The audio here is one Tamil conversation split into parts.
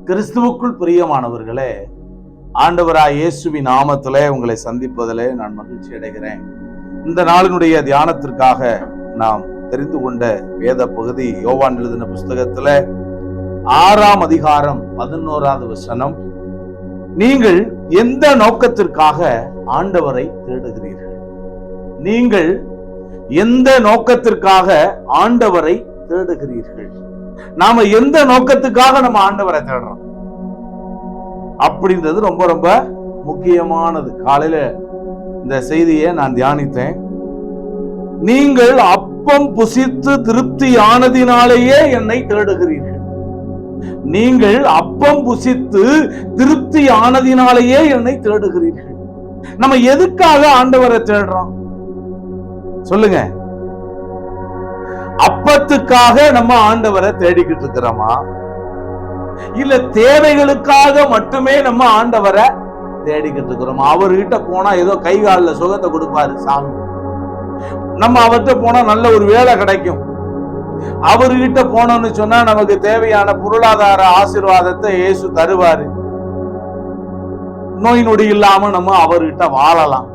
கிறிஸ்துவுக்குள் பிரியமானவர்களே, ஆண்டவராய் இயேசுவின் நாமத்திலே உங்களை சந்திப்பதிலே நான் மகிழ்ச்சி அடைகிறேன். இந்த நாளினுடைய தியானத்திற்காக நாம் தெரிந்து கொண்ட வேத பகுதி யோவான் எழுதின புஸ்தகத்துல 6ஆம் அதிகாரம் 11வது வசனம். நீங்கள் எந்த நோக்கத்திற்காக ஆண்டவரை தேடுகிறீர்கள்? நீங்கள் எந்த நோக்கத்திற்காக ஆண்டவரை தேடுகிறீர்கள்? நாம எந்த நோக்கத்துக்காக நம்ம ஆண்டவரை தேடுறோம் அப்படின்றது ரொம்ப ரொம்ப முக்கியமானது. காலையில இந்த செய்தியை நான் தியானித்தேன். நீங்கள் அப்பம் புசித்து திருப்தி ஆனதினாலேயே என்னை தேடுகிறீர்கள். நீங்கள் அப்பம் புசித்து திருப்தி ஆனதினாலேயே என்னை தேடுகிறீர்கள். நம்ம எதுக்காக ஆண்டவரை தேடுறோம் சொல்லுங்க? அப்பத்துக்காக நம்ம ஆண்டவரை தேடிக்கிட்டு இருக்கிறோமா, இல்ல தேவைகளுக்காக மட்டுமே நம்ம ஆண்டவரை தேடிக்கிட்டு இருக்கிறோமா? அவர்கிட்ட போனா ஏதோ கை காலில் சுகத்தை கொடுப்பாரு சாமி, நம்ம அவர்கிட்ட போனா நல்ல ஒரு வேலை கிடைக்கும், அவர்கிட்ட போனோம்னு சொன்னா நமக்கு தேவையான பொருளாதார ஆசீர்வாதத்தை இயேசு தருவாரு, நோய் நொடி இல்லாம நம்ம அவர்கிட்ட வாழலாம்.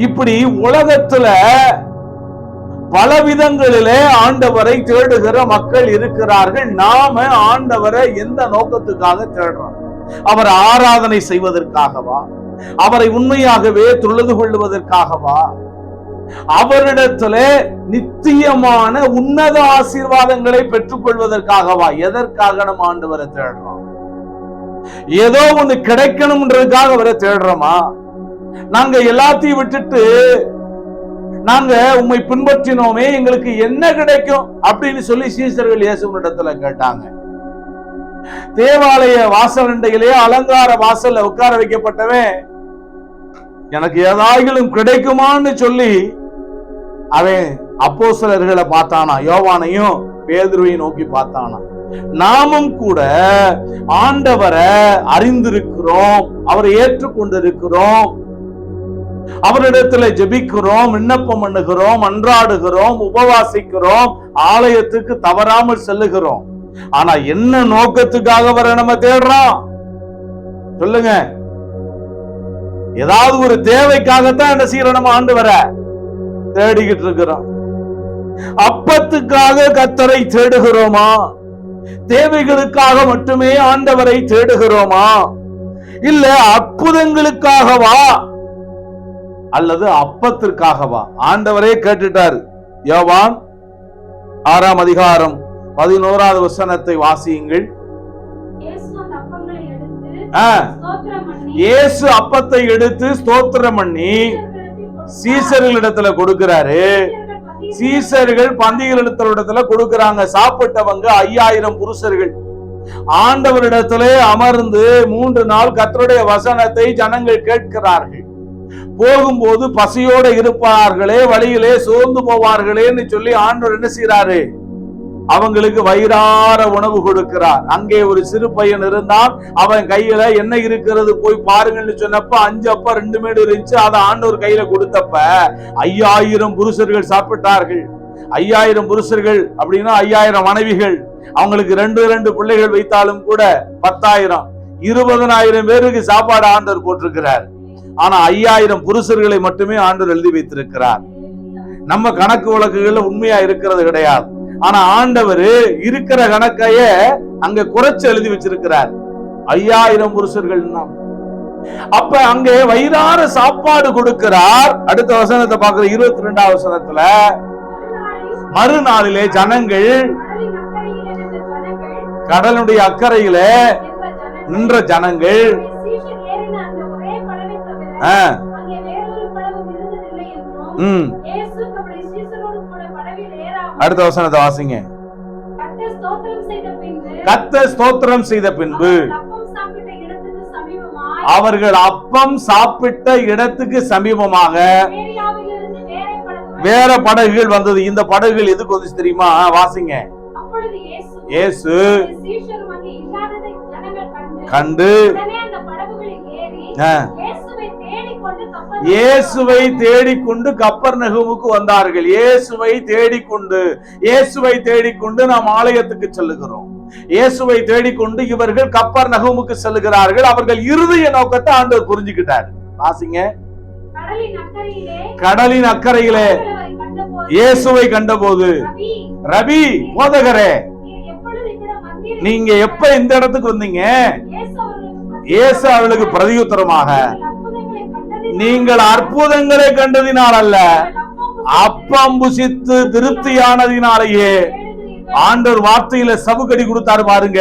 இப்படி உலகத்துல பல விதங்களிலே ஆண்டவரை தேடுகிற மக்கள் இருக்கிறார்கள். நாம ஆண்டவரை எந்த நோக்கத்துக்காக தேடுறோம்? அவர் ஆராதனை செய்வதற்காகவா? அவரை உண்மையாகவே தொழுது கொள்வதற்காகவா? அவரிடத்திலே நித்தியமான உன்னத ஆசீர்வாதங்களை பெற்றுக் கொள்வதற்காகவா? எதற்காக நம்ம ஆண்டவரை தேடுறோம்? ஏதோ ஒண்ணு கிடைக்கணும்ன்றதுக்காக அவரை தேடுறோமா? நாங்க எல்லாத்தையும் விட்டுட்டு நாங்க உம்மை பின்பற்றினோமே, எங்களுக்கு என்ன கிடைக்கும் அப்படின்னு சொல்லி சீசர்கள் இயேசுவினிடத்துல கேட்டாங்க. தேவாலய வாசலண்டையிலே அலங்கார வாசல்ல உட்கார வைக்கப்பட்டவன் எனக்கு ஏதாயிலும் கிடைக்குமான்னு சொல்லி அவன் அப்போஸ்தலர்களை பார்த்தானா, யோவானையும் பேதுருவையும் நோக்கி பார்த்தானா. நாமும் கூட ஆண்டவரை அறிந்திருக்கிறோம், அவரை ஏற்றுக்கொண்டிருக்கிறோம், அவரிடத்துல ஜெபிக்கிறோம், விண்ணப்பம் பண்ணுகிறோம், அன்றாடுகிறோம், உபவாசிக்கிறோம், ஆலயத்துக்கு தவறாமல் செல்லுகிறோம். ஆனா என்ன நோக்கத்துக்காக வர நம்ம தேடுறோம் சொல்லுங்க? ஏதாவது ஒரு தேவைக்காகத்தான் என்ன செய்யறோம்? நம்ம ஆண்டவரை தேடிக்கிட்டு இருக்கிறோம். அப்பத்துக்காக கர்த்தரை தேடுகிறோமா? தேவைகளுக்காக மட்டுமே ஆண்டவரை தேடுகிறோமா? இல்ல அற்புதங்களுக்காகவா அல்லது அப்பத்திற்காகவா? ஆண்டவரே கேட்டுட்டாரு. யோவான் 6ஆம் அதிகாரம் 11வது வசனத்தை வாசியுங்கள். இயேசு அப்பத்தை எடுத்து ஸ்தோத்திரம் பண்ணி சீசர்களிடத்துல கொடுக்கிறாரு. சீசர்கள் பந்திகளிடத்துல கொடுக்கிறாங்க. சாப்பிட்டவங்க 5000 புருஷர்கள் ஆண்டவரிடத்திலே அமர்ந்து 3 நாள் கர்த்தருடைய வசனத்தை ஜனங்கள் கேட்கிறார்கள். போகும்போது பசியோட இருப்பார்களே, வழியிலே சோர்ந்து போவார்களேன்னு சொல்லி ஆண்டவர் என்ன செய்யறாரு? அவங்களுக்கு வயிறார உணவு கொடுக்கிறார். அங்கே ஒரு சிறு பையன் இருந்தான். அவன் கையில என்ன இருக்கிறது போய் பாருங்கன்னு சொன்னப்ப 5 அப்ப 2 மேடு இருந்துச்சு. அதை ஆண்டவர் கையில கொடுத்தப்ப 5000 புருஷர்கள் சாப்பிட்டார்கள். 5000 புருஷர்கள் அப்படின்னா 5000 மனைவிகள், அவங்களுக்கு 2 பிள்ளைகள் வைத்தாலும் கூட 10,000, 20,000 பேருக்கு சாப்பாடு ஆண்டவர் போட்டிருக்கிறார். ஆனா 5000 புருஷர்களை மட்டுமே ஆண்டவர் எழுதி வைத்திருக்கிறார். நம்ம கணக்கு வழக்குகள்ல உண்மையா இருக்கிறது கிடையாது. ஆனா ஆண்டவர் இருக்கிற கணக்கைய அங்க குறைச்சு எழுதி வச்சிருக்கிறார். 5000 புருஷர்கள். அப்ப அங்கே வயிறார சாப்பாடு கொடுக்கிறார். அடுத்த வசனத்தை பார்க்கிற 22வது வசனத்துல, மறுநாளிலே ஜனங்கள் கடலுடைய அக்கறையில நின்ற ஜனங்கள் அடுத்த வசனத்தை வாசிங்க. கர்த்தர் ஸ்தோத்திரம் செய்த பின்பு அவர்கள் அப்பம் சாப்பிட்ட இடத்துக்கு சமீபமாக வேற படகுகள் வந்தது. இந்த படகுகள் எதுக்கு வந்து தெரியுமா? வாசிங்க. இயேசு கண்டு இயேசுவை தேடிக்கொண்டு கப்பர்நகூமுக்கு வந்தார்கள். இயேசுவை தேடிக்கொண்டு நாம் ஆலயத்துக்கு செல்லுகிறோம். இயேசுவை தேடிக்கொண்டு இவர்கள் கப்பர்நகூமுக்கு செல்லுகிறார்கள். அவர்கள் இருதய நோக்கத்தை ஆண்டவர் புரிஞ்சுக்கிட்டார். வாசிங்க. கடலின் அக்கறையிலே இயேசுவை கண்டபோது, ரபி, போதகரே, நீங்க எப்ப இந்த இடத்துக்கு வந்தீங்க? இயேசு அவர்களுக்கு பிரதியுத்தரமாக, நீங்கள் அற்புதங்களை கண்டதினால் அல்ல, அப்பம் புசித்து திருப்தியானதினாலேயே. ஆண்டவர் வார்த்தையில சவுக்கடி கொடுத்தாரு பாருங்க.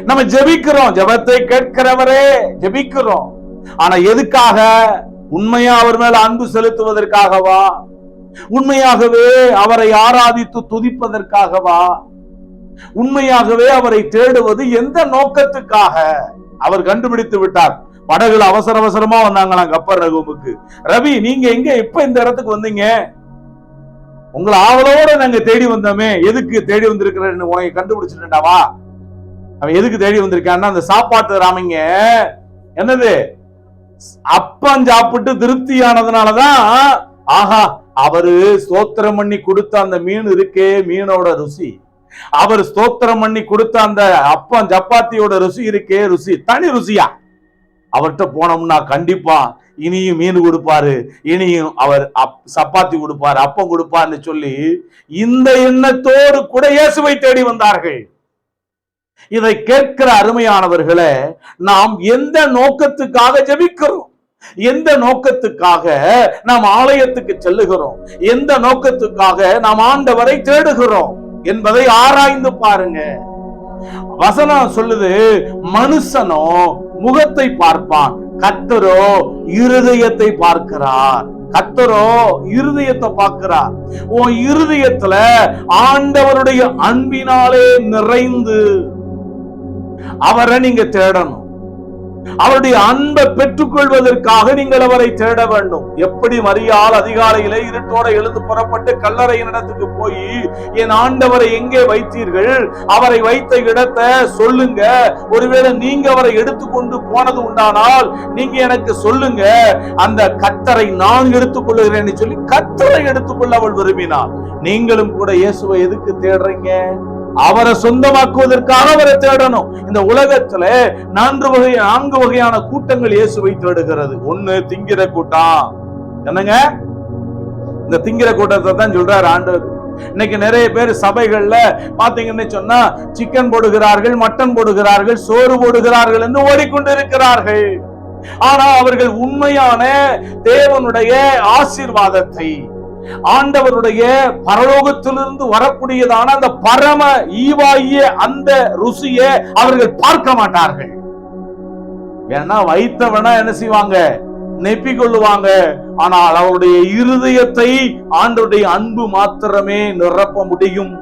நம்ம ஜெபிக்கிறோம், ஜெபத்தை கேட்கிறவரே ஜெபிக்கிறோம். ஆனா எதுக்காக? உண்மையா அவர் மேல அன்பு செலுத்துவதற்காகவா? உண்மையாகவே அவரை ஆராதித்து துதிப்பதற்காகவா? உண்மையாகவே அவரை தேடுவது எந்த நோக்கத்துக்காக? அவர் கண்டுபிடித்து விட்டார். படகுல அவசர அவசரமா வந்தாங்களாம் கப்பர்நகூமுக்கு. ரவி, நீங்க எங்க எப்ப இந்த இடத்துக்கு வந்தீங்க? உங்களை ஆவலோட நாங்க தேடி வந்தோமே. எதுக்கு தேடி வந்திருக்கிறேன்னு உனக்கு கண்டுபிடிச்சிட்டாவா? அவன் எதுக்கு தேடி வந்திருக்கான்னா, அந்த சாப்பாட்டு ராமிங்க என்னது, அப்பம் சாப்பிட்டு திருப்தியானதுனாலதான். ஆஹா, அவரு ஸ்தோத்திரம் பண்ணி கொடுத்த அந்த மீன் இருக்கே, மீனோட ருசி, அவர் ஸ்தோத்திரம் பண்ணி கொடுத்த அந்த அப்பம் சப்பாத்தியோட ருசி இருக்கே, ருசி தனி ருசியா. அவர்கிட்ட போனோம்னா கண்டிப்பா இனியும் மீன் கொடுப்பாரு, இனியும் அவர் சப்பாத்தி கொடுப்பாரு, அப்பம் கொடுப்பார்னு சொல்லி இந்த எண்ணத்தோடு கூட இயேசுவை தேடி வந்தார்கள். இதை கேட்கிற அருமையானவர்களே, நாம் எந்த நோக்கத்துக்காக ஜெபிக்கிறோம்? எந்த நோக்கத்துக்காக நாம் ஆலயத்துக்கு செல்லுகிறோம்? எந்த நோக்கத்துக்காக நாம் ஆண்டவரை தேடுகிறோம் என்பதை ஆராய்ந்து பாருங்க. வசனம் சொல்லுது, மனுஷனோ முகத்தை பார்ப்பான், கர்த்தரோ இருதயத்தை பார்க்கிறார். கர்த்தரோ இருதயத்தை பார்க்கிறார். உன் இருதயத்துல ஆண்டவருடைய அன்பினாலே நிறைந்து அவரை நீங்க தேடணும். அவருடைய அன்பை பெற்றுக்கொள்வதற்காக நீங்கள் அவரை தேட வேண்டும். எப்படி மரியாள் அதிகாலையிலே இருட்டோட எழுந்து புறப்பட்டு கல்லறையின் இடத்துக்கு போய், என் ஆண்டவரை எங்கே வைத்தீர்கள், அவரை வைத்த இடத்தை சொல்லுங்க, ஒருவேளை நீங்க அவரை எடுத்துக்கொண்டு போனது உண்டானால் நீங்க எனக்கு சொல்லுங்க, அந்த கர்த்தரை நான் எடுத்துக்கொள்ளுகிறேன்னு சொல்லி கர்த்தரை எடுத்துக்கொள்ள அவள் விரும்பினாள். நீங்களும் கூட இயேசுவை எதுக்கு தேடுறீங்க? அவரை சொந்தமாக்குவதற்காக அவரை தேடணும். இந்த உலகத்துல 4 வகையான கூட்டங்கள் இயேசுவை தேடுகிறது. ஒண்ணு திங்கிற கூட்டம். என்னங்க, இந்த திங்கிற கூட்டத்தை தான் சொல்றாரு ஆண்டவர். இன்னைக்கு நிறைய பேர் சபைகள்ல பாத்தீங்கன்னு சொன்னா சிக்கன் போடுகிறார்கள், மட்டன் போடுகிறார்கள், சோறு போடுகிறார்கள் என்று ஓடிக்கொண்டிருக்கிறார்கள். ஆனா அவர்கள் உண்மையான தேவனுடைய ஆசீர்வாதத்தை, ஆண்டவருடைய பரலோகத்திலிருந்து வரக்கூடியதான அந்த பரம ஈவாகிய அந்த ருசியை அவர்கள் பார்க்க மாட்டார்கள். ஏன்னா வைத்தவனா என்ன செய்வாங்க? நெப்பிக் கொள்ளுவாங்க. ஆனால் அவருடைய இருதயத்தை ஆண்டவருடைய அன்பு மாத்திரமே நிரப்ப முடியும்.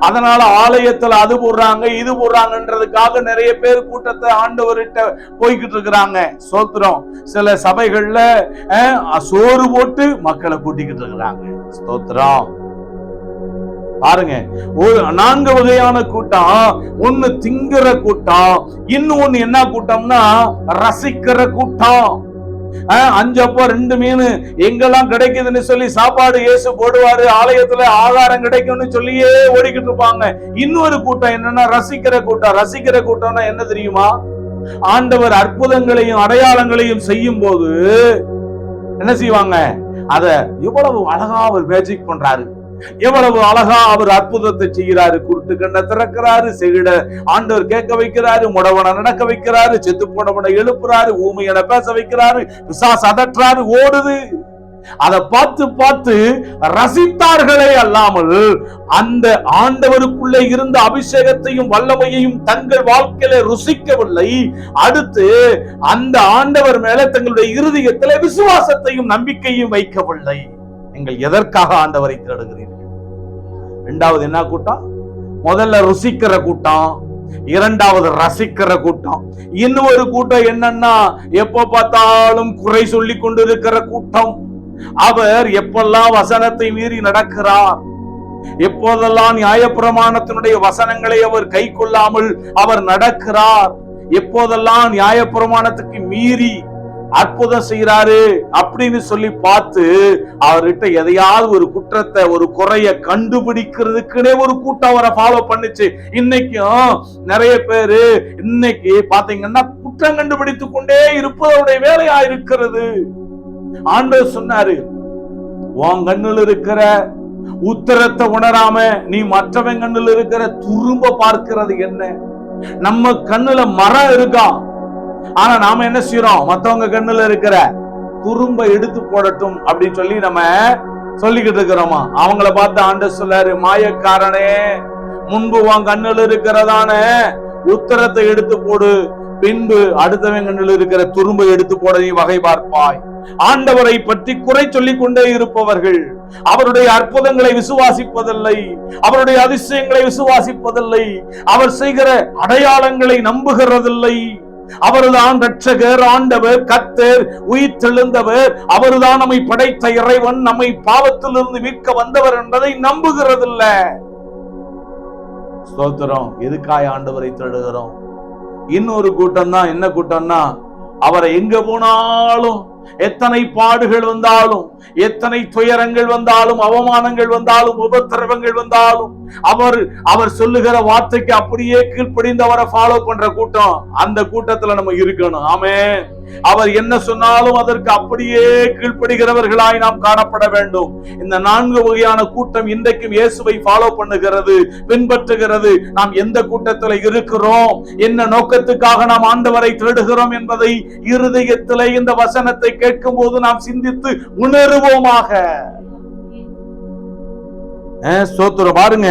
அதனால ஆலயத்துல அது போடுறாங்க, இது போடுறாங்கன்றதுக்காக நிறைய பேர் கூட்டத்தை ஆண்டவர்கிட்ட போய்கிட்டு இருக்கிறாங்க. ஸ்தோத்திரம். சில சபைகள்ல சோறு போட்டு மக்களை கூட்டிக்கிட்டு இருக்கிறாங்க. ஸ்தோத்திரம். பாருங்க, 4 வகையான கூட்டம். ஒண்ணு திங்கிற கூட்டம், இன்னொன்னு என்ன கூட்டம்னா ரசிக்கிற கூட்டம். 5 அப்பம் 2 மீன் எங்கெல்லாம் கிடைக்குதுன்னு சொல்லி சாப்பாடு இயேசு போடுவாரு, ஆலயத்துல ஆகாரம் கிடைக்கும்னு சொல்லியே ஓடிக்கிட்டு இருப்பாங்க. இன்னொரு கூட்டம் என்னன்னா ரசிக்கிற கூட்டம். ரசிக்கிற கூட்டம்னா என்ன தெரியுமா? ஆண்டவர் அற்புதங்களையும் அடையாளங்களையும் செய்யும் போது என்ன செய்வாங்க? அத எவ்வளவு அழகா அவர் மேஜிக் பண்றாரு, எவ்வளவு அழகா அவர் அற்புதத்தை செய்கிறாரு. குருட்டு கண்ணை திறக்கிறாரு, செகிட ஆண்டவர் கேட்க வைக்கிறாரு, முடவனை நடக்க வைக்கிறாரு, செத்து போனவனை எழுப்புறாரு, ஊமையனை பேச வைக்கிறாரு, பிசாசு அதற்றாரு, ஓடுது. அதை பார்த்து பார்த்து ரசித்தார்களே அல்லாமல் அந்த ஆண்டவருக்குள்ளே இருந்த அபிஷேகத்தையும் வல்லமையையும் தங்கள் வாழ்க்கையில ருசிக்கவில்லை. அடுத்து அந்த ஆண்டவர் மேல தங்களுடைய இருதயத்திலே விசுவாசத்தையும் நம்பிக்கையும் வைக்கவில்லை. நீங்கள் எதற்காக ஆண்டவரை தேடுகிறீர்கள்? 2வது என்ன கூட்டம்? முதல்ல ருசிக்கிற கூட்டம், 2வது ரசிக்கிற கூட்டம். இன்னொரு கூட்டம் என்னன்னா எப்ப பார்த்தாலும் குறை சொல்லி கொண்டிருக்கிற கூட்டம். அவர் எப்பெல்லாம் வசனத்தை மீறி நடக்கிறார், எப்போதெல்லாம் நியாயப்பிரமாணத்தினுடைய வசனங்களை அவர் கை கொள்ளாமல் அவர் நடக்கிறார், எப்போதெல்லாம் நியாயப்பிரமாணத்துக்கு மீறி அற்புதம் செய்யறாரு அப்படின்னு சொல்லி பார்த்து அவர்கிட்ட எதையாவது ஒரு குற்றத்தை, ஒரு குறைய கண்டுபிடிக்கிறதுக்குனே ஒரு கூட்டம் அவரை ஃபாலோ பண்ணுச்சு. இன்னைக்கும் நிறைய பேரு இன்னைக்கு பாத்தீங்கன்னா குற்றம் கண்டுபிடித்துக் கொண்டே இருப்பது அவருடைய வேலையா இருக்கிறது. ஆண்டவர் சொன்னாரு, உன் கண்ணில் இருக்கிற உத்தரத்தை உணராம நீ மற்றவன் கண்ணில் இருக்கிற துரும்ப பார்க்கிறது என்ன? நம்ம கண்ணுல மரம் இருக்கா, ஆனா நாம என்ன செய்யறோம்? மத்தவங்க கண்ணுல இருக்கிற துரும்ப எடுத்து போடட்டும் அப்படின்னு சொல்லி நம்ம சொல்லிக்கிட்டு இருக்கிறோமா? அவங்கள பார்த்து ஆண்டவர் சொல்லாரு, மாயக்காரனே, முன்பு உன் கண்ணுல இருக்கிறதான உத்தரத்தை எடுத்து போடு, பின்பு அடுத்தவன் கண்ணில் இருக்கிற துரும்பை எடுத்து போட நீ வகை பார்ப்பாய். ஆண்டவரை பற்றி குறை சொல்லிக் கொண்டே இருப்பவர்கள் அவருடைய அற்புதங்களை விசுவாசிப்பதில்லை, அவருடைய அதிசயங்களை விசுவாசிப்பதில்லை, அவர் செய்கிற அடையாளங்களை நம்புகிறதில்லை. அவர்தான் இரட்சகர், ஆண்டவர், கர்த்தர், உயிர்த்தெழுந்தவர், அவர்தான் நம்மை படைத்த இறைவன், நம்மை பாவத்திலிருந்து மீட்க வந்தவர் என்பதை நம்புகிறதில்ல. ஸ்தோத்திரம். எதுக்காய் ஆண்டவரை தேடுகிறோம்? இன்னொரு கூட்டம் தான். என்ன கூட்டம்னா, அவரை எங்க போனாலும், எத்தனை பாடுகள் வந்தாலும், எத்தனை துயரங்கள் வந்தாலும், அவமானங்கள் வந்தாலும், உபத்திரவங்கள் வந்தாலும் அவர் சொல்லுகிற வார்த்தைக்கு அப்படியே கீழ்ப்படிந்து அவரை ஃபாலோ பண்ற கூட்டம். அந்த கூட்டத்துல நம்ம இருக்கணும். ஆமென். அவர் என்ன சொன்னாலும் அதற்கு அப்படியே கீழ்ப்படுகிறவர்களாய் நாம் காணப்பட வேண்டும். இந்த 4 வகையான கூட்டம் இன்றைக்கும் இயேசுவை ஃபாலோ பண்ணுகிறது, பின்பற்றுகிறது. நாம் எந்த கூட்டத்தில் இருக்கிறோம், என்ன நோக்கத்துக்காக நாம் ஆண்டவரை தேடுகிறோம் என்பதை இருதயத்திலே இந்த வசனத்தை கேட்கும் போது நாம் சிந்தித்து உணர்வோமாக. ஸ்தோத்திரம். பாருங்க,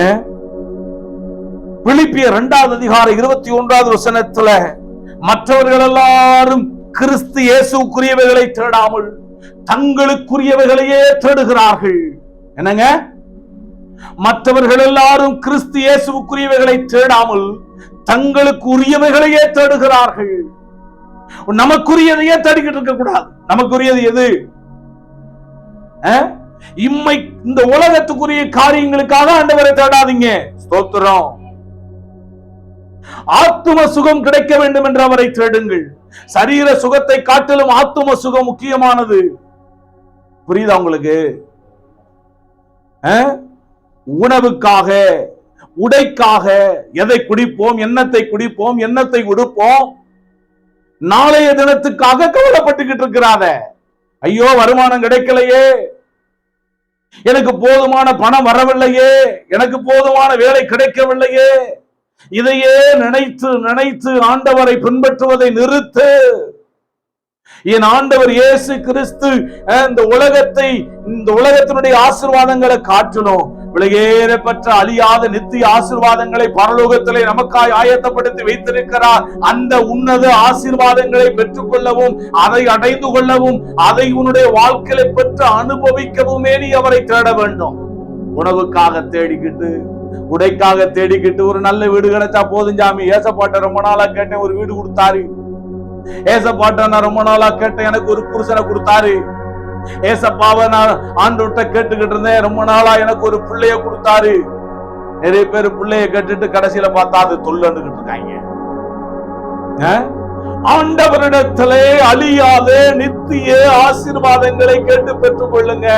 பிலிப்பியர் 2வது அதிகாரம் 21வது வசனத்துல, மற்றவர்கள் எல்லாரும் கிறிஸ்து இயேசுக்குரியவைகளை தேடாமல் தங்களுக்குரியவைகளையே தேடுகிறார்கள். என்னங்க? மற்றவர்கள் எல்லாரும் கிறிஸ்து இயேசுக்குரியவைகளை தேடாமல் தங்களுக்கு உரியவைகளையே தேடுகிறார்கள். நமக்குரியதையே தேடிக்கிட்டு இருக்க கூடாது. நமக்குரியது எது? இம்மை இந்த உலகத்துக்குரிய காரியங்களுக்காக ஆண்டவரை தேடாதீங்க. ஸ்தோத்திரம். ஆத்தும சுகம் கிடைக்க வேண்டும் என்று அவரை தேடுங்கள். சரீர சுகத்தை காட்டிலும் ஆத்தும சுகம் முக்கியமானது. புரியுதா உங்களுக்கு? உணவுக்காக, உடைக்காக எதை குடிப்போம், என்னத்தை குடிப்போம், என்னத்தை உடுப்போம், நாளைய தினத்துக்காக கவலைப்பட்டுக்கிட்டு இருக்கிறாத. ஐயோ, வருமானம் கிடைக்கலையே, எனக்கு போதுமான பணம் வரவில்லையே, எனக்கு போதுமான வேலை கிடைக்கவில்லையே, இதையே நினைத்து நினைத்து ஆண்டவரை பின்பற்றுவதை நிறுத்து. என் ஆண்டவர் இயேசு கிறிஸ்து இந்த உலகத்தினுடைய ஆசீர்வாதங்களை காட்டிலும் விலையேற பெற்ற அழியாத நித்திய ஆசீர்வாதங்களை பரலோகத்திலே நமக்காய் ஆயத்தப்படுத்தி வைத்திருக்கிறார். அந்த உன்னத ஆசீர்வாதங்களை பெற்றுக் கொள்ளவும், அதை அடைந்து கொள்ளவும், அதை உன்னுடைய வாழ்க்கையை பெற்று அனுபவிக்கவுமே நீ அவரை தேட வேண்டும். உணவுக்காக தேடிக்கிட்டு, உடைக்காக தேடிக்கிட்டு, ஒரு நல்ல வீடு கிடைச்சா போதும் சாமி. ஏசப்பாட்ட ரொம்ப நாளா கேட்டேன், ஒரு வீடு கொடுத்தாரு. ஏசப்பாட்ட நான் ரொம்ப நாளா கேட்டேன், எனக்கு ஒரு புருஷனை கொடுத்தாரு. ஏசப்பாவை நான் ஆண்டவர்கிட்ட கேட்டுக்கிட்டு இருந்தேன், ரொம்ப நாளா எனக்கு ஒரு பிள்ளைய கொடுத்தாரு. நிறைய பேர் பிள்ளைய கேட்டுட்டு கடைசியில பார்த்தா அது தொல்லுகிட்டு இருக்காங்க. ஆண்டவரிடத்திலே அழியாத நித்திய ஆசீர்வாதங்களை கேட்டு பெற்றுக் கொள்ளுங்க.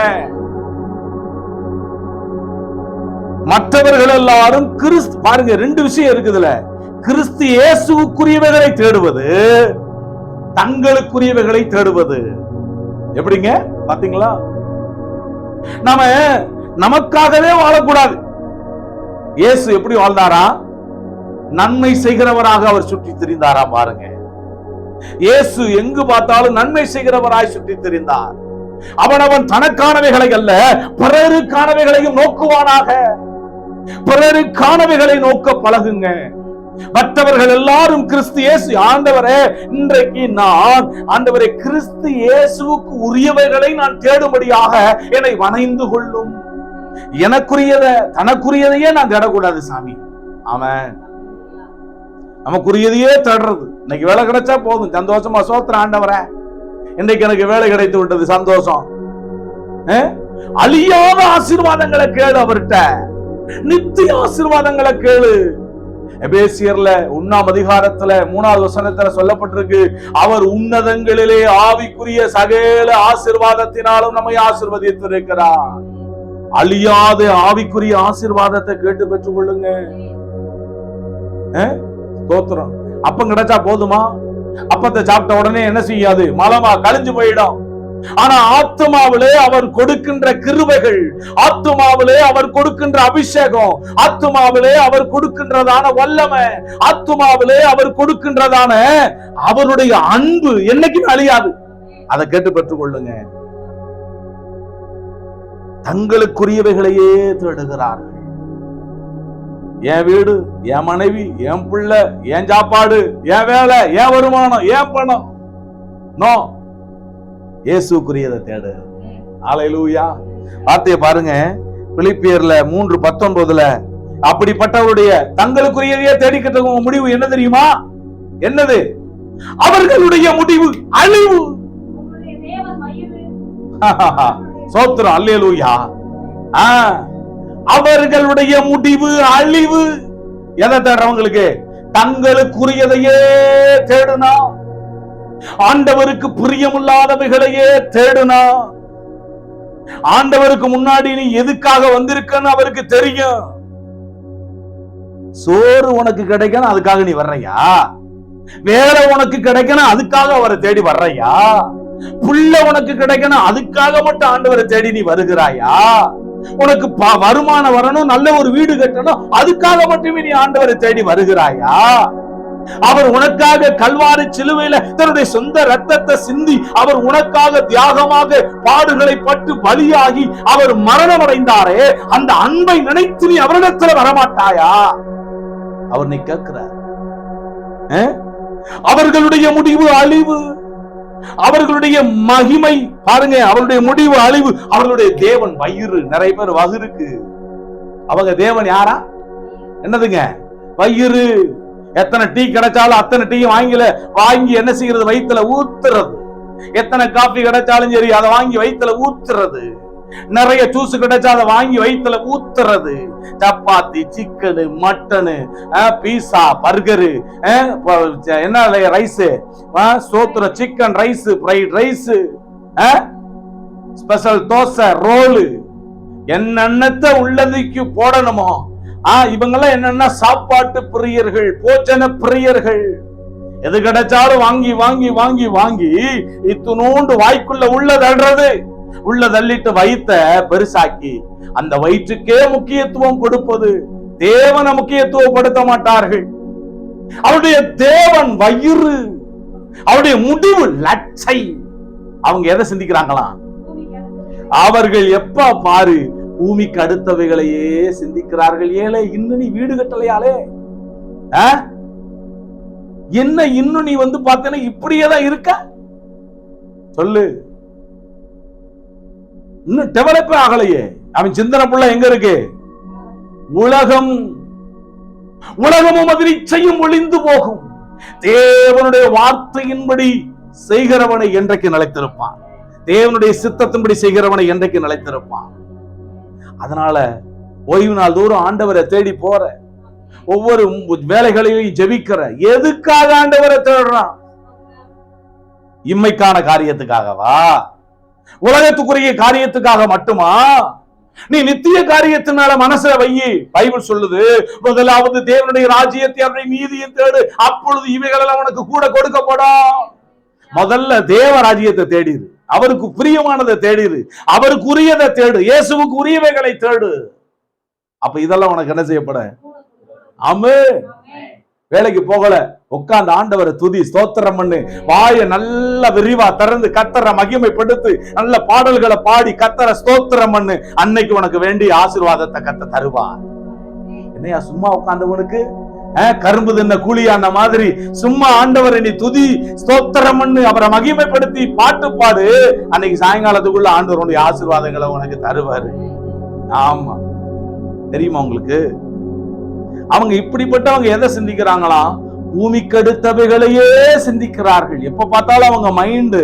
மற்றவர்கள் எல்லாரும் கிறிஸ்து, பாருங்க 2 விஷயம் இருக்குதுல. கிறிஸ்து இயேசுவுக்குரியவைகளை தேடுவது, தங்களுக்குரியவைகளை தேடுவது. எப்படிங்க பாத்தீங்களா? நாம நமக்காகவே வாழக்கூடாது. இயேசு எப்படி வாழ்ந்தாரா? நன்மை செய்கிறவராக அவர் சுற்றி திரிந்தாரா? பாருங்க, இயேசு எங்கு பார்த்தாலும் நன்மை செய்கிறவராய் சுற்றி திரிந்தார். அவனவன் தனக்கானவைகளை அல்ல, பிறருக்கானவைகளையும் நோக்குவானாக. பிறருக்கானவைகளை நோக்க பழகுங்க. மற்றவர்கள் எல்லாரும் கிறிஸ்து இயேசு, ஆண்டவரே இன்றைக்கு நான் ஆண்டவரே கிறிஸ்து இயேசுவுக்கு உரியவைகளை நான் தேடும்படியாக என்னை வணைந்து கொள்ளும். எனக்குரியதை, தனக்குரியதையே நான் தேடக்கூடாது சாமி. ஆமென். நமக்குரியதையே தேடுறது. இன்னைக்கு வேலை கிடைச்சா போதும், சந்தோஷமா சோத்திர ஆண்டவரே, இன்னைக்கு எனக்கு வேலை கிடைத்து விட்டது, சந்தோஷம். அழியாத ஆசீர்வாதங்களை கேளு அவர்கிட்ட, நித்திய ஆசீர்வாதங்களை கேளு. எபேசியர்ல 1ஆம் அதிகாரத்துல 3வது வசனத்துல சொல்லப்பட்டிருக்கு, அவர் உன்னதங்களிலே ஆவிக்குரிய சகல ஆசீர்வாதத்தினாலும் நம்மை ஆசீர்வதித்திருக்கிறார். அழியாத ஆவிக்குரிய ஆசீர்வாதத்தை கேட்டு பெற்றுக் கொள்ளுங்க. ஸ்தோத்திரம். அப்பம் கிடைச்சா போதுமா? அப்பத்தை சாப்பிட்ட உடனே என்ன செய்யாது? மலமா கழிஞ்சு போயிடும். ஆனா ஆத்துமாவிலே அவர் கொடுக்கின்ற கிருபைகள், ஆத்துமாவிலே அவர் கொடுக்கின்ற அபிஷேகம், ஆத்துமாவிலே அவர் கொடுக்கின்றதான வல்லமை, ஆத்துமாவிலே அவர் கொடுக்கின்றதான அவருடைய அன்பு என்னைக்கும் அழியாது. அதை கேட்டு பெற்றுக் கொள்ளுங்க. தங்களுக்குரியவைகளையே தேடுகிறார்கள். என் வீடு, என் மனைவி, என் பிள்ளை, என் சாப்பாடு, என் வேலை, என் வருமானம், என் பணம். நோ, இயேசுக்குரியதை தேடு. ஹல்லேலூயா. வார்த்தையை பாருங்க, பிலிப்பியர்ல 3:19 அப்படிப்பட்டவருடைய தங்களுக்குரியதையே தேடிக்கிட்ட முடிவு என்ன தெரியுமா? என்னது? அவர்களுடைய முடிவு அழிவு. சோத்திரம். அல்லேலூயா. அவர்களுடைய முடிவு அழிவு. எதை தேடுறவங்களுக்கு? தங்களுக்குரியதையே தேடுனா, ஆண்டவருக்கு பிரியமில்லாதவைகளையே தேடுனா. ஆண்டவருக்கு முன்னாடி நீ எதுக்காக வந்திருக்கன்னு அவருக்கு தெரியும். சோறு உனக்கு கிடைக்கணும் அதுக்காக நீ வர்றையா? வேலை உனக்கு கிடைக்கணும் அதுக்காக அவரை தேடி வர்றையா? புள்ள உனக்கு கிடைக்கணும் அதுக்காக மட்டும் ஆண்டவரை தேடி நீ வருகிறாயா? உனக்கு வருமானம் வரணும், நல்ல ஒரு வீடு கட்டணும் அதுக்காக மட்டுமே நீ ஆண்டவரை தேடி வருகிறாயா? அவர் உனக்காக கல்வாரி சிலுவையில தன்னுடைய சொந்த ரத்தத்தை சிந்தி அவர் உனக்காக தியாகமாக பாடுகளை பட்டு பலியாகி அவர் மரணம் அடைந்தாரே, அந்த அன்பை நினைத்து நீ அவரிடத்துல வரமாட்டாயா? அவர் நீ கேட்கிறார். அவர்களுடைய முடிவு அழிவு, அவர்களுடைய மகிமை பாருங்க, அவருடைய முடிவு அழிவு. அவர்களுடைய தேவன் வயிறு. நிறைய பேர் வயிறுக்கு அவங்க தேவன் யாரா? என்னதுங்க? வயிறு. எத்தனை டீ கிடைச்சாலும் அத்தனை டீ வாங்கி என்ன செய்யறது? வயிற்றுல ஊத்துறது. எத்தனை காபி கிடைச்சாலும் சரி அதை வாங்கி வயிற்றுல ஊத்துறது. நிறைய ஜூஸ் கிடைச்சா அதை வாங்கி வயிற்றுல ஊத்துறது. Chapati, chicken, mutton, pizza, burger, என்ன ரைஸ், சோத்துற chicken rice, fried rice, special dosa, roll, என்னென்னத்தை உள்ளதுக்கு போடணுமோ. இவங்கெல்லாம் என்னன்னா சாப்பாட்டு பிரியர்கள், போஜன பிரியர்கள். எது கிடைச்சாலும் வாங்கி வாங்கி வாங்கி வாங்கி இத்துணூண்டு வாய்க்குள்ள உள்ளதல்றது. உள்ள தள்ளிட்டு வயிற்ற பெருசாக்கி அந்த வயிற்றுக்கே முக்கியத்துவம் கொடுப்பது. தேவனை முக்கியத்துவப்படுத்த மாட்டார்கள். அவருடைய தேவன் வயிறு, அவருடைய முடிவு லட்சை. அவங்க எதை சிந்திக்கிறாங்களாம்? அவர்கள் எப்ப பாரு பூமிக்கு அடுத்தவைகளையே சிந்திக்கிறார்கள். ஏழை, இன்னும் நீ வீடு கட்டலையாலே? என்ன இன்னும் நீ பார்த்தேன்னா இப்படியேதான் இருக்க? சொல்லு. இன்னும் டெவலப் ஆகலையே. அவன் சிந்தனை புள்ள எங்க இருக்கு? உலகம். உலகமும் அதில் இச்சையும் ஒளிந்து போகும். தேவனுடைய வார்த்தையின்படி செய்கிறவனை என்றைக்கு நிலைத்திருப்பான். தேவனுடைய சித்தத்தின்படி செய்கிறவனை என்றைக்கு நிலைத்திருப்பான். அதனால ஓய்வு நாள் தூரம் ஆண்டவரை தேடி போற, ஒவ்வொரு வேலைகளையும் ஜெபிக்கிற, எதுக்காக ஆண்டவரை தேடுறான்? இம்மைக்கான காரியத்துக்காகவா? உலகத்துக்குரிய காரியத்துக்காக மட்டுமா? நீ நித்திய காரியத்தின் மேல மனசுல வையி. பைபிள் சொல்லுது, முதலாவது தேவனுடைய ராஜ்யத்தை அவருடைய நீதியை தேடு, அப்பொழுது இவைகளெல்லாம் உனக்கு கூட கொடுக்கப்படும். முதல்ல தேவ ராஜ்யத்தை தேடிடு, அவருக்கு பிரியமானதை தேடிடு, அவருக்கு உரியதை தேடு, இயேசுவுக்கு உரியவைகளை தேடு. அப்ப இதெல்லாம் உனக்கு என்ன செய்யப்பட? ஆமென். வேலைக்கு போகல, உட்கார்ந்து ஆண்டவரை துதி ஸ்தோத்திரம் பண்ணு. வாயை நல்ல விரிவா திறந்து கர்த்தரை மகிமைப்படுத்து. நல்ல பாடல்களை பாடி கர்த்தரை ஸ்தோத்திரம் பண்ணு. அன்னைக்கு உனக்கு வேண்டிய ஆசீர்வாதத்தை கர்த்தர் தருவார். என்னையா சும்மா உட்கார்ந்தவனுக்கு கரும்பு தின்ன கூலியான மாதிரி சும்மா ஆண்டவரை நீ துதி ஸ்தோத்திரம் பண்ணு, அவரை மகிமைப்படுத்தி பாட்டு பாடு. அன்னைக்கு சாயங்காலத்துக்குள்ள ஆண்டவர் உன்னுடைய ஆசீர்வாதங்களை உனக்கு தருவாரு. ஆமா, தெரியுமா உங்களுக்கு? அவங்க இப்படிப்பட்டவங்க எதை சிந்திக்கிறாங்களாம்? பூமிக்கு அடுத்தவைகளையே சிந்திக்கிறார்கள். எப்ப பார்த்தாலும் அவங்க மைண்டு,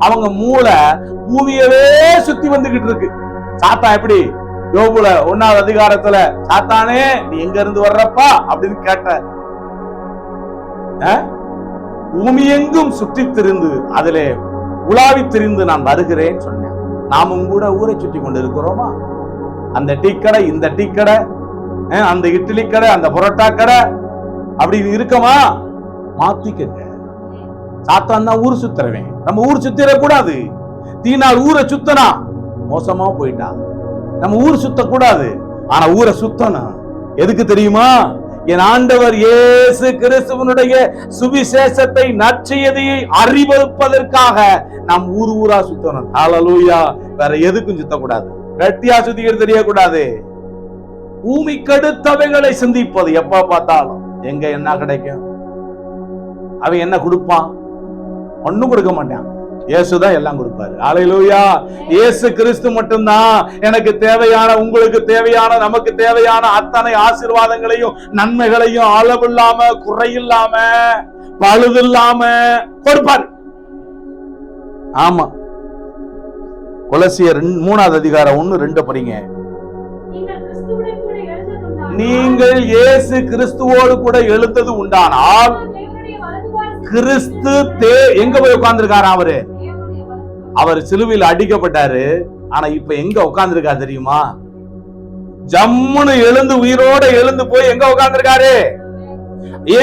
அவங்க மூளை பூமியவே சுத்தி வந்துகிட்டு இருக்கு. சாத்தா எப்படி யோபுல 1வது அதிகாரத்துல, சாத்தானே நீ எங்க இருந்து வர்றப்பா அப்படின்னு கேட்ட, பூமி எங்கும் சுற்றி திரிந்து அதிலே உலாவி திரிந்து நான் வருகிறேன் சொன்னேன். நாமும் கூட ஊரை சுற்றி கொண்டு இருக்கிறோமா? அந்த டீ கடை, இந்த டீ கடை, அந்த இட்லி கடை, அந்த புரோட்டா கடை, அப்படி இருக்கமா? மாத்திக்கங்க. சாத்தான் தான் ஊர் சுத்துறவன். நம்ம ஊர் சுத்திடக்கூடாது. தீனால் ஊரை சுத்தனா மோசமா போயிட்டா. நம்ம ஊர் சுத்த கூடாது, ஆனா ஊரை சுத்தணும். எதுக்கு தெரியுமா? என் ஆண்டவர் இயேசு கிறிஸ்துவனுடைய சுவிசேஷத்தை, நற்செய்தியை அறிவிப்பதற்காக நாம் ஊர் ஊரா சுத்தணும். ஹல்லேலூயா. வேற எதுக்கும் சுத்தக்கூடாது. வெட்டியா சுத்திக்கிட்டு தெரியக்கூடாது. பூமிக்கு அடுத்தவைகளை சிந்திப்பது. எப்ப பார்த்தாலும் எங்க என்ன கிடைக்கும், அவன் என்ன கொடுப்பான்? ஒண்ணும் கொடுக்க மாட்டான். இயேசுதான் எல்லாம் கொடுப்பாரு. ஹல்லேலூயா. இயேசு கிறிஸ்து மட்டும்தான் எனக்கு தேவையான, உங்களுக்கு தேவையான, நமக்கு தேவையான அத்தனை ஆசீர்வாதங்களையும் நன்மைகளையும் அளவில்லாம, குறையில்லாம, பழுதில்லாம கொடுப்பார். ஆமா. கொலோசியர் 3ஆம் அதிகாரம் 1-2 படிங்க. நீங்கள் இயேசு கிறிஸ்துவோடு கூட எழுந்தது உண்டானால், கிறிஸ்து எங்க போய் உட்கார்ந்திருக்காரு? அவர் சிலுவையில் அடிக்கப்பட்டாரு. ஆனா இப்ப எங்க உட்கார்ந்திருக்காரு தெரியுமா? ஜம்முன்னு எழுந்து, உயிரோட எழுந்து போய் எங்க உட்கார்ந்திருக்காரு?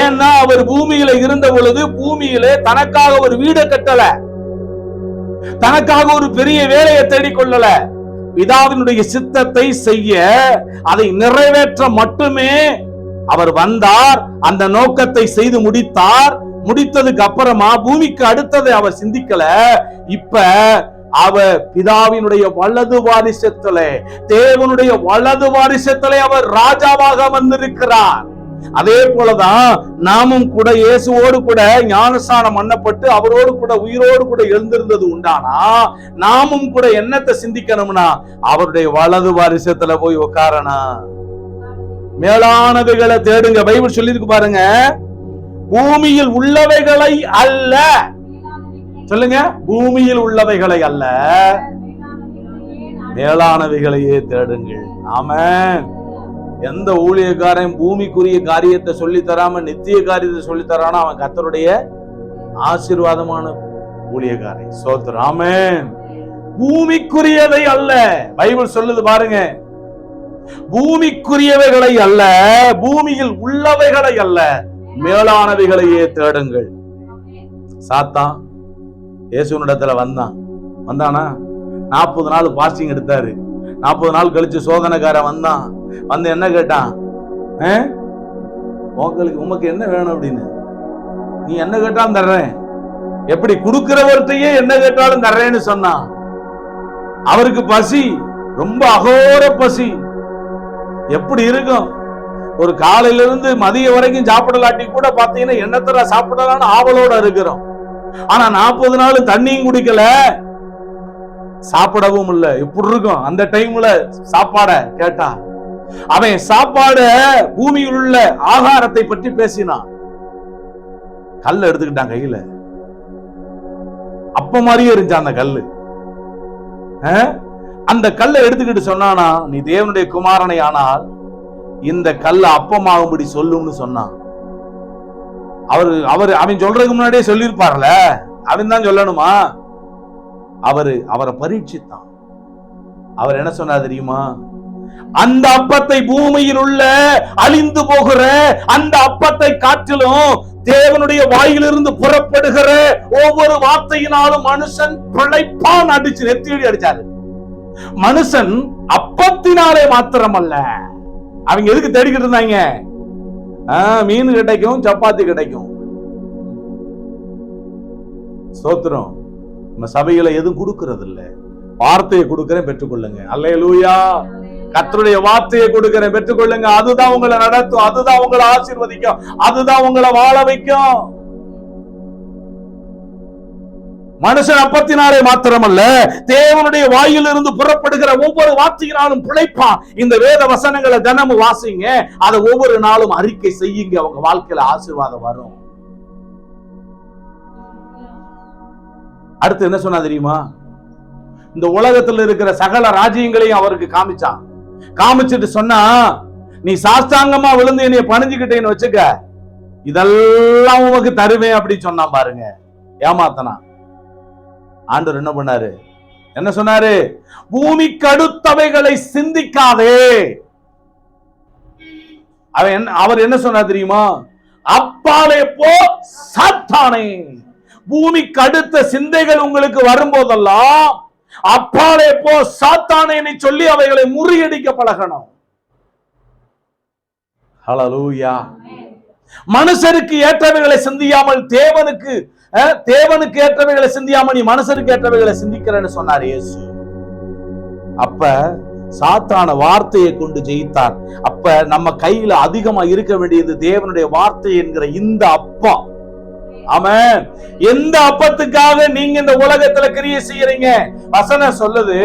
ஏன்னா அவர் பூமியில இருந்த பொழுது பூமியிலே தனக்காக ஒரு வீடை கட்டல, தனக்காக ஒரு பெரிய வேலையை தேடிக்கொள்ளல. பிதாவினுடைய சித்தத்தை செய்ய, அதை நிறைவேற்ற மட்டுமே அவர் வந்தார். அந்த நோக்கத்தை செய்து முடித்தார். முடித்ததுக்கு அப்புறமா பூமிக்கு அடுத்ததை அவர் சிந்திக்கல. இப்ப அவர் பிதாவினுடைய வலது வாரிசத்தில, தேவனுடைய வலது வாரிசத்திலே அவர் ராஜாவாக வந்திருக்கிறார். அதே போலதான் நாமும் கூட இயேசுவோடு கூட ஞானஸ்நானம் பண்ணப்பட்டு அவரோடு கூட உயிரோடு கூட எழுந்திருந்தது உண்டானா, நாமும் கூட என்னத்தை சிந்திக்கணும்னா அவருடைய வலது வாரிசத்துல போய் உட்காரணும். மேலானவைகளை தேடுங்க. பைபிள் சொல்லிருக்கு பாருங்க, பூமியில் உள்ளவைகளை அல்ல. சொல்லுங்க, பூமியில் உள்ளவைகளை அல்ல, மேலானவைகளையே தேடுங்கள். ஆமென். எந்த ஊழியக்காரன் பூமிக்குரிய காரியத்தை சொல்லி தராம நித்திய காரியத்தை சொல்லி தரானோ அவன் கர்த்தருடைய ஆசீர்வாதமான ஊழியக்காரன். ஸ்தோத்திரம். ஆமென். பூமிக்குரியதை அல்ல. பைபிள் சொல்லுது பாருங்க, பூமிக்குரியவைகளை அல்ல, பூமியில் உள்ளவைகளை அல்ல, மேலானவைகளையே தேடுங்கள். சாத்தான் இயேசுவினிடத்துல வந்தானா? 40 நாள் பாஸ்டிங் எடுத்தாரு. 40 நாள் கழிச்சு சோதனைக்காரன் வந்தான். வந்து என்ன கேட்டான்? உமக்கு என்ன வேணும் அப்படின்னு. நீ என்ன கேட்டாலும் தர்றேன். எப்படி கொடுக்கிறவர்கிட்டயே என்ன கேட்டாலும் தர்றேன்னு சொன்னான். அவருக்கு பசி, ரொம்ப அகோர பசி. எப்படி இருக்கும்? ஒரு காலையில இருந்து மதிய வரைக்கும் சாப்பிடலாட்டி கூட பாத்தீங்கன்னா என்னத்தர சாப்பிடலான்னு ஆவலோட இருக்கிறோம். ஆனா 40 நாள் தண்ணியும் குடிக்கல, சாப்பிடவும் இல்ல. எப்படி இருக்கும் அந்த டைம்ல சாப்பாட கேட்டா? அவன் சாப்பாட, பூமியில் உள்ள ஆகாரத்தை பற்றி பேசினான். கல்ல எடுத்துக்கிட்டான் கையில. அப்ப மாதிரியே இருந்துச்சு அந்த கல்லு. அந்த கல்லை எடுத்துக்கிட்டு சொன்னானா, நீ தேவனுடைய குமாரனை ஆனால் இந்த கல்ல அப்பமாகும்படி சொல்லும்னு சொன்னான். அவன் சொல்றதுக்கு முன்னாடியே சொல்லியிருப்பார்ல, அவன் தான் சொல்லணுமா? அவரை பரீட்சித்தான். அவர் என்ன சொன்னார் தெரியுமா? அந்த அப்பத்தை, பூமியில் உள்ள அழிந்து போகிற அந்த அப்பத்தை காட்டிலும் தேவனுடைய வாயிலிருந்து புறப்படுகிற ஒவ்வொரு வார்த்தையினாலும் மனுஷன் பிழைப்பான். அடிச்சு நெத்தியடி அடிச்சாரு. மனுஷன் அப்பத்தினாலே மாத்திரம் அல்ல. அவங்க எதுக்கு தேடிக்கிட்டு இருந்தாங்க? மீன் கிடைக்கும், சப்பாத்தி கிடைக்கும். ஸ்தோத்திரம். நம்ம சபையில எதுவும் கொடுக்கிறது இல்ல. வார்த்தையை கொடுக்கிறேன், பெற்றுக்கொள்ளுங்க. அல்லேலூயா. கர்த்தருடைய வார்த்தையை கொடுக்கிறேன், பெற்றுக்கொள்ளுங்க. அதுதான் உங்களை நடத்தும், அதுதான் உங்களை ஆசீர்வதிக்கும், அதுதான் உங்களை வாழ வைக்கும். மனுஷன் அப்பத்தினாலே மாத்திரமல்ல, தேவனுடைய வாயிலிருந்து புறப்படுகிற ஒவ்வொரு வார்த்தையினாலும் பிழைப்பான். இந்த வேத வசனங்களை தினமும் வாசிங்க, அதை ஒவ்வொரு நாளும் அறிக்கை செய்யுங்க. அவங்க வாழ்க்கையில ஆசீர்வாதம் வரும். அடுத்து என்ன சொன்னா தெரியுமா? இந்த உலகத்தில் இருக்கிற சகல ராஜ்யங்களையும் அவருக்கு காமிச்சான். காமிச்சிட்டு சொன்னா, நீ சாஸ்தாங்கமா விழுந்து என்னைய பணிஞ்சுக்கிட்டேன்னு வச்சுக்க, இதெல்லாம் உமக்கு தருவேன் அப்படி சொன்னா பாருங்க, ஏமாத்தனா. ஆண்டவர் என்ன பண்ணாரு? என்ன சொன்னாரு? பூமிக்கு அடுத்தவைகளை சிந்திக்காதே. அவர் என்ன சொன்னார் தெரியுமா? அப்பாலே போ சாத்தானே. பூமிக்கு அடுத்த சிந்தைகள் உங்களுக்கு வரும்போதெல்லாம் அப்பாலே போ சாத்தானே சொல்லி அவைகளை முறியடிக்க பழகணும். ஹல்லேலூயா. மனுஷருக்கு ஏற்றவைகளை சிந்தியாமல் தேவனுக்கு ஏற்றவைகளை சிந்தியாமல் நீ மனுஷருக்கு ஏற்றவைகளை சிந்திக்கிறேன்னு சொன்னார் இயேசு. அப்ப சாத்தான வார்த்தையை கொண்டு ஜெயித்தார். அப்ப நம்ம கையில அதிகமா இருக்க வேண்டியது தேவனுடைய வார்த்தை என்கிற இந்த அப்பா. ஆமென். எந்த அப்பத்துக்காக நீங்க இந்த உலகத்துல கிரியை செய்யறீங்க? வசனம் சொல்லுது,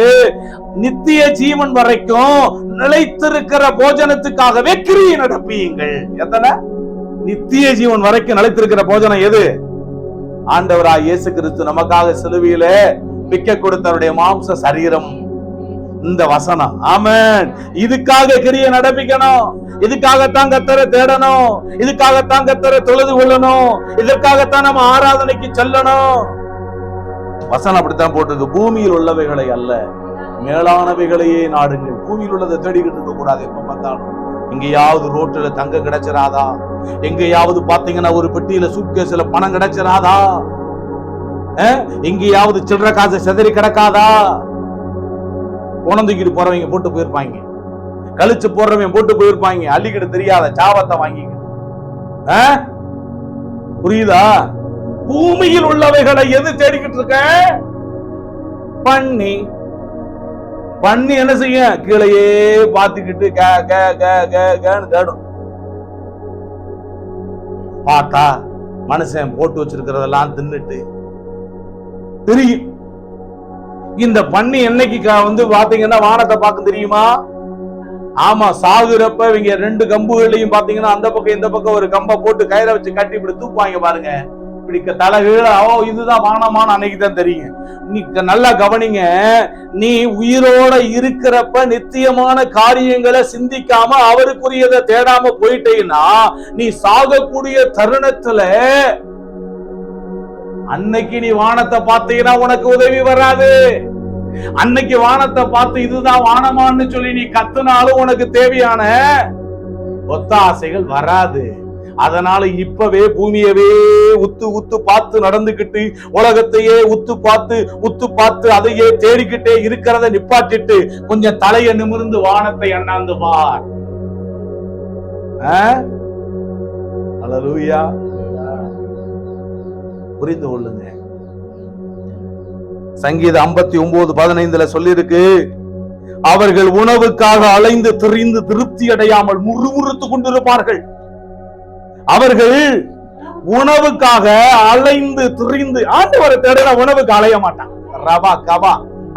நித்திய ஜீவன் வரைக்கும் நிலைத்திருக்கிற போஜனத்துக்காகவே கிரியை நடப்பீங்கள். எத்தனை? நித்திய ஜீவன் வரைக்கும் நிலைத்திருக்கிற போஜனம் எது? ஆண்டவராய் இயேசு கிறிஸ்து நமக்காக சிலுவையில விக்க கொடுத்தவருடைய மாம்ச சரீரம், இந்த வசனம். ஆமென். இதுக்காக கிரியை நடப்பிக்கணும். இதுக்காகத்தான் கர்த்தரை தேடணும். இதுக்காகத்தான் கர்த்தரை தொழுது கொள்ளணும். இதற்காகத்தான் நம்ம ஆராதனைக்கு செல்லணும். வசனம் அப்படித்தான் போட்டிருக்கு. பூமியில் உள்ளவைகளை அல்ல, மேலானவைகளையே நாடுங்கள். பூமியில் உள்ளதை தேடிக்கிட்டு இருக்க கூடாது. எப்ப பார்த்தாலும் எங்கேயாவது ரோட்டுல தங்க கிடைச்சிராதா? எங்கேயாவது பாத்தீங்கன்னா ஒரு பெட்டியில சூட்கேஸ்ல பணம் கிடைச்சிராதா? எங்கேயாவது சில்லற காசு செதறி கிடக்காதா? உணர்ந்துக்கிட்டு போறவங்க போட்டு போயிருப்பாங்க, கழிச்சு போடுறவங்க போட்டு போயிருப்பாங்க, அள்ளிக்கிட்டு தெரியாத சாவத்தை வாங்கிக்கிட்டு. புரியுதா? பூமியில் உள்ளவைகளை எது தேடிக்கிட்டு இருக்க? பண்ணி என்ன செய்ய? கீழையே பார்த்துக்கிட்டு தேடும். பார்த்தா மனுஷன் போட்டு வச்சிருக்கிறதெல்லாம் தின்னுட்டு தெரியும். இந்த பண்ணி என்னைக்கு பாத்தீங்கன்னா வானத்தை பார்க்க தெரியுமா? ஆமா, சாகுறப்ப இவங்க ரெண்டு கம்புகளையும் பாத்தீங்கன்னா அந்த பக்கம் இந்த பக்கம் ஒரு கம்பை போட்டு கயிறை வச்சு கட்டி இப்படி தூக்குவாங்க பாருங்க. இப்படி தலைகீழ இதுதான் வானமான அன்னைக்கு தான் தெரியும். நீ நல்லா கவனிங்க. நீ உயிரோட இருக்கிறப்ப நித்தியமான காரியங்களை சிந்திக்காம அவருக்குரியதை தேடாம போயிட்டேன்னா நீ சாகக்கூடிய தருணத்துல அன்னைக்கு நீ வானத்தை பார்த்தீங்கன்னா உனக்கு உதவி வராது. அன்னைக்கு வானத்தை பார்த்து இதுதான் வானமான்னு சொல்லி நீ கத்துனாலும் உனக்கு தேவையான ஒத்தாசைகள் வராது. அதனால இப்பவே பூமியவே உத்து பார்த்து நடந்துகிட்டு, உலகத்தையே உத்து பார்த்து அதையே தேடிக்கிட்டே இருக்கிறத நிப்பாட்டிட்டு கொஞ்சம் தலைய நிமிர்ந்து வானத்தை அண்ணாந்து பார். அல்லேலூயா. புரிந்து கொள்ளுங்க. சங்கீதம் 59:15 சொல்லி இருக்கு, அவர்கள் உணவுக்காக அலைந்து திரிந்து திருப்தி அடையாமல் முறுமுறுத்து கொண்டிருப்பார்கள். அவர்கள் உணவுக்காக அலைந்து திரிந்து, ஆண்டவரை தேட உணவுக்கு அலைய மாட்டான். ரபா கபா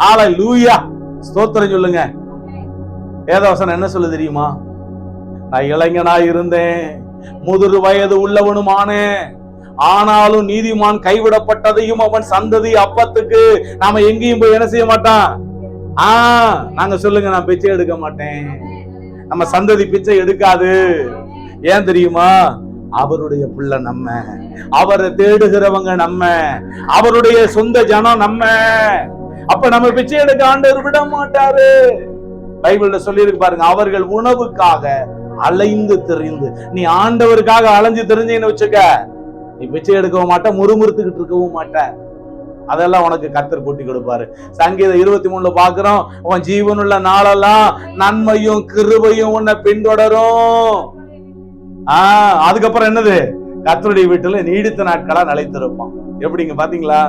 அல்லேலூயா. ஸ்தோத்திரம் சொல்லுங்க. வேதவசனம் என்ன சொல்லு தெரியுமா? நான் இளைஞனா இருந்தேன், முதிர் வயது உள்ளவனுமானே, ஆனாலும் நீதிமான் கைவிடப்பட்டதையும் அவன் சந்ததி அப்பத்துக்கு நாம எங்கேயும் போய் என்ன செய்ய மாட்டான். நாங்க சொல்லுங்க, நான் பிச்சை எடுக்க மாட்டேன். நம்ம சந்ததி பிச்சை எடுக்காது. ஏன் தெரியுமா? அவருடைய பிள்ளை நம்ம, அவரை தேடுகிறவங்க நம்ம, அவருடைய சொந்த ஜனம் நம்ம. அப்ப நம்ம பிச்சை எடுக்க ஆண்டவர் விட மாட்டாரு. பைபிள்ல சொல்லி இருக்கு பாருங்க, அவர்கள் உணவுக்காக அலைந்து திரிந்து. நீ ஆண்டவருக்காக அலைஞ்சு தெரிஞ்சீங்கன்னு வச்சுக்க, நீ பிச்சை எடுக்கவும் மாட்ட, முறுமுறுத்துக்கிட்டு இருக்கவும் மாட்ட. அதெல்லாம் உனக்கு கர்த்தர் கூட்டி கொடுப்பாரு. சங்கீதம் 23 பாக்குறோம், உன் ஜீவனுள்ள நாளெல்லாம் நன்மையும் கிருபையும் உன்னை பின்தொடரும். அதுக்கப்புறம் என்னது? கர்த்தருடைய வீட்டுல நீடித்த நாட்களா நிலைத்திருப்பான். எப்படிங்க பாத்தீங்களா?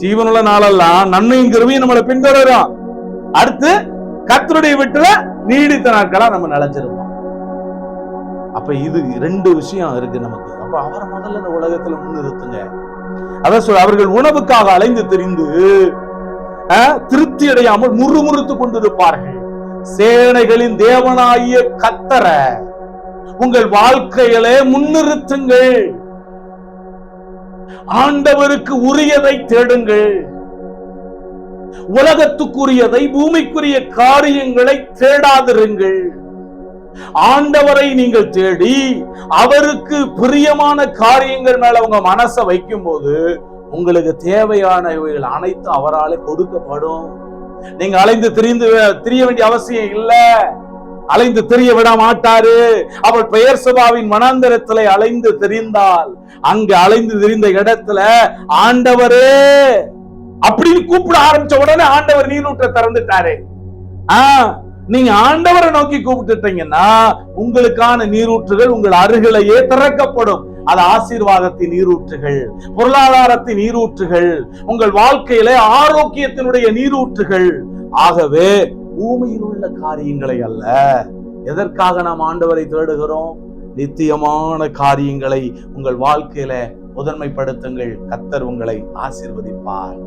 ஜீவனுள்ள நாளெல்லாம் நன்மையும் கிருபையும் நம்மளை பின்தொடரும். அடுத்து கர்த்தருடைய வீட்டுல நீடித்த நாட்களா நம்ம நிலைச்சிருப்போம். அப்ப இது ரெண்டு விஷயம் இருக்கு நமக்கு. அப்ப அவரை முதல்ல இந்த உலகத்துல முன்னிறுத்துங்க. அதான் சொல்ல, அவர்கள் உணவுக்காக அலைந்து திரிந்து திருப்தி அடையாமல் முறுமுறுத்து கொண்டிருப்பார்கள். சேனைகளின் தேவனாகிய கர்த்தரை உங்கள் வாழ்க்கையிலே முன்னிறுத்துங்கள். ஆண்டவருக்கு உரியதை தேடுங்கள். உலகத்துக்குரியதை, பூமிக்குரிய காரியங்களை தேடாதிருங்கள். ஆண்டவரை நீங்கள் தேடி அவருக்கு பிரியமான காரியங்கள் மேல உங்க மனசை வைக்கும் போது உங்களுக்கு தேவையானவைகள் அனைத்தும் அவராலே கொடுக்கப்படும். நீங்க அலைந்து திரிய வேண்டிய அவசியம் இல்ல. அலைந்து திரிய விட மாட்டாரு. அவர் பெயர் சபாவின் மனாந்தரத்திலே அலைந்து திரிந்தால் அங்க அலைந்து திரிந்த இடத்துல ஆண்டவரே அப்படின்னு கூப்பிட ஆரம்பிச்ச உடனே ஆண்டவர் நீரூற்றை திறந்துட்டாரு. நீங்க ஆண்டவரை நோக்கி கூப்பிட்டுட்டீங்கன்னா உங்களுக்கான நீரூற்றுகள் உங்கள் அருகிலேயே திறக்கப்படும். அது ஆசீர்வாதத்தின் நீரூற்றுகள், பொருளாதாரத்தின் நீரூற்றுகள், உங்கள் வாழ்க்கையில ஆரோக்கியத்தினுடைய நீரூற்றுகள். ஆகவே பூமியில் உள்ள காரியங்களை அல்ல. எதற்காக நாம் ஆண்டவரை தேடுகிறோம்? நித்தியமான காரியங்களை உங்கள் வாழ்க்கையில முதன்மைப்படுத்துங்கள். கர்த்தர் உங்களை ஆசீர்வதிப்பார்.